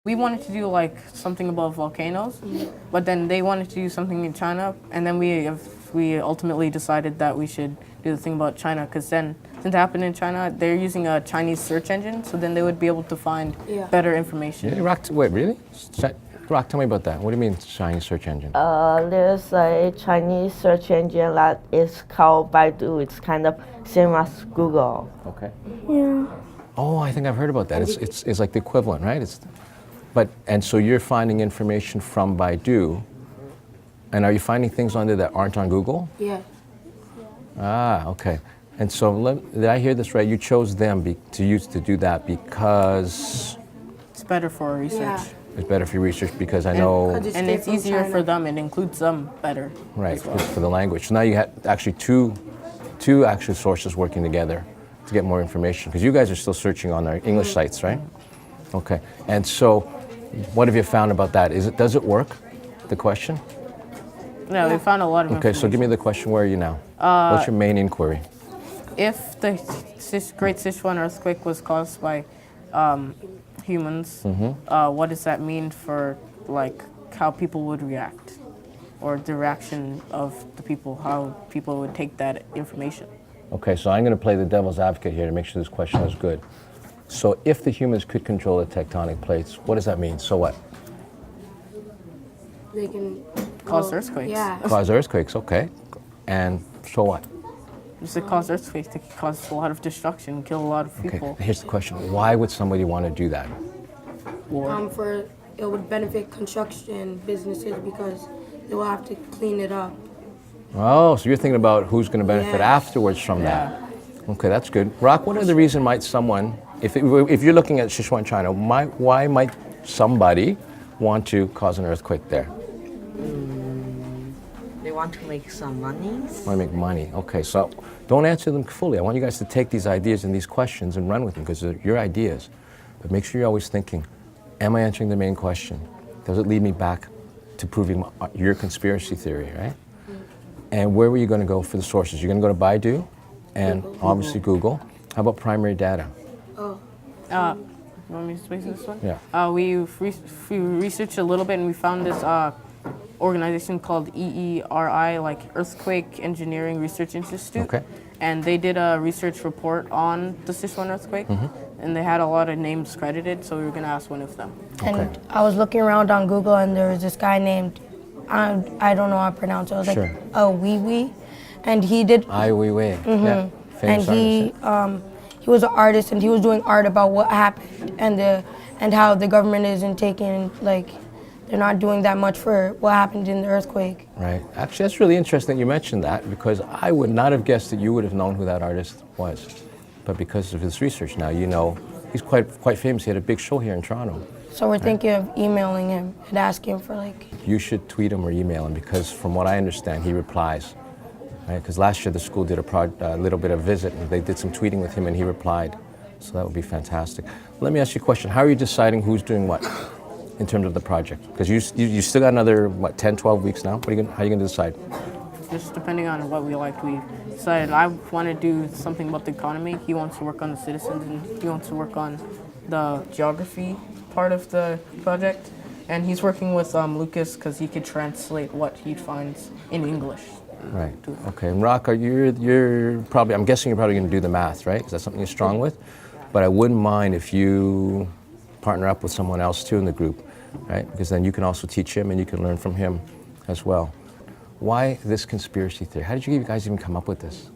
we wanted to do like something about volcanoes, but then they wanted to do something in China, and then we ultimately decided that we should do the thing about China, because then since it happened in China, they're using a Chinese search engine, so then they would be able to find better information. Yeah, Rock, wait, really? Rock, tell me about that. What do you mean Chinese search engine? There's a Chinese search engine that is called Baidu. It's kind of same as Google. Okay. Yeah. Oh, I think I've heard about that. It's like the equivalent, right? And so you're finding information from Baidu, and are you finding things on there that aren't on Google? Yeah. Ah, okay. And so did I hear this right? You chose them to do that because It's better for research. Yeah. it's better for your research, because I know, And it's easier for them. It includes them better. right, as well. because for the language. So now you have actually two actual sources working together to get more information, because you guys are still searching on our English sites, right? Okay. And so what have you found about that? Does it work? The question? Yeah, we found a lot of Okay, information. so give me the question. Where are you now? What's your main inquiry? If the Great Sichuan earthquake was caused by humans, what does that mean for like how people would react, or the reaction of the people, how people would take that information? Okay, so I'm going to play the devil's advocate here to make sure this question is good. So if the humans could control the tectonic plates, what does that mean? So what? They can Cause earthquakes. Yeah. Cause earthquakes, okay. And so what? Just to cause earthquakes, they could cause a lot of destruction, kill a lot of Okay, people. here's the question. Why would somebody want to do that? War. For it would benefit construction businesses because they will have to clean it up. Oh, so you're thinking about who's going to benefit Yeah. afterwards from that. Okay, that's good. Rock, what other reason might someone, if you're looking at Sichuan, China, why might somebody want to cause an earthquake there? They want to make some money. Want to make money. Okay, so don't answer them fully. I want you guys to take these ideas and these questions and run with them, because they're your ideas. But make sure you're always thinking, am I answering the main question? Does it lead me back to proving your conspiracy theory, right? And where were you going to go for the sources? You're going to go to Baidu and obviously Google. How about primary data? You want me to speak to this one? Yeah. We researched a little bit, and we found this organization called EERI, like Earthquake Engineering Research Institute. Okay. And they did a research report on the Sichuan earthquake, and they had a lot of names credited, so we were going to ask one of them. Okay. And I was looking around on Google, and there was this guy named, I don't know how to pronounce it. It was Sure. like Wee, and he did. Ai Weiwei. Yeah. And Famous he artist. he was an artist, and he was doing art about what happened and how the government isn't taking, like, they're not doing that much for what happened in the earthquake. Right. Actually, that's really interesting that you mentioned that, because I would not have guessed that you would have known who that artist was. But because of his research now, you know, he's quite famous. He had a big show here in Toronto. So we're thinking of emailing him and asking him for, like. You should tweet him or email him, because from what I understand, he replies. Right? Because last year the school did a little bit of visit, and they did some tweeting with him, and he replied. So that would be fantastic. Let me ask you a question. How are you deciding who's doing what in terms of the project? Because you still got another, 10, 12 weeks now? How are you going to decide? Just depending on what we liked, we decided I want to do something about the economy. He wants to work on the citizens, and he wants to work on the geography part of the project. And he's working with Lucas, because he could translate what he finds in English. Right. Okay. And Rock, you're probably, I'm guessing you're probably going to do the math, right? Because that's something you're strong with. But I wouldn't mind if you partner up with someone else too in the group, right? Because then you can also teach him, and you can learn from him as well. Why this conspiracy theory? How did you guys even come up with this?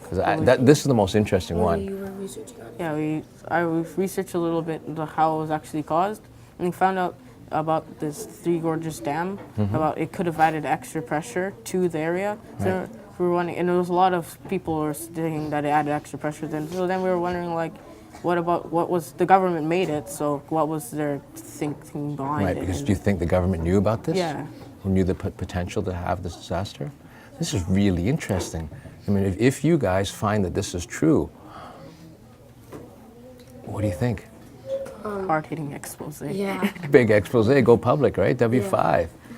Because this is the most interesting one. You were researching on it. Yeah, we've researched a little bit into how it was actually caused, and we found out about this Three Gorges Dam, about it could have added extra pressure to the area. So we were wondering, and there was a lot of people who were saying that it added extra pressure. So then we were wondering, like, what was the government made it? So what was their thinking behind Right. it? Because do you think the government knew about this? Yeah. Who knew the potential to have this disaster? This is really interesting. I mean, if you guys find that this is true, what do you think? Hard-hitting expose. Yeah. Big expose, go public, right? W5.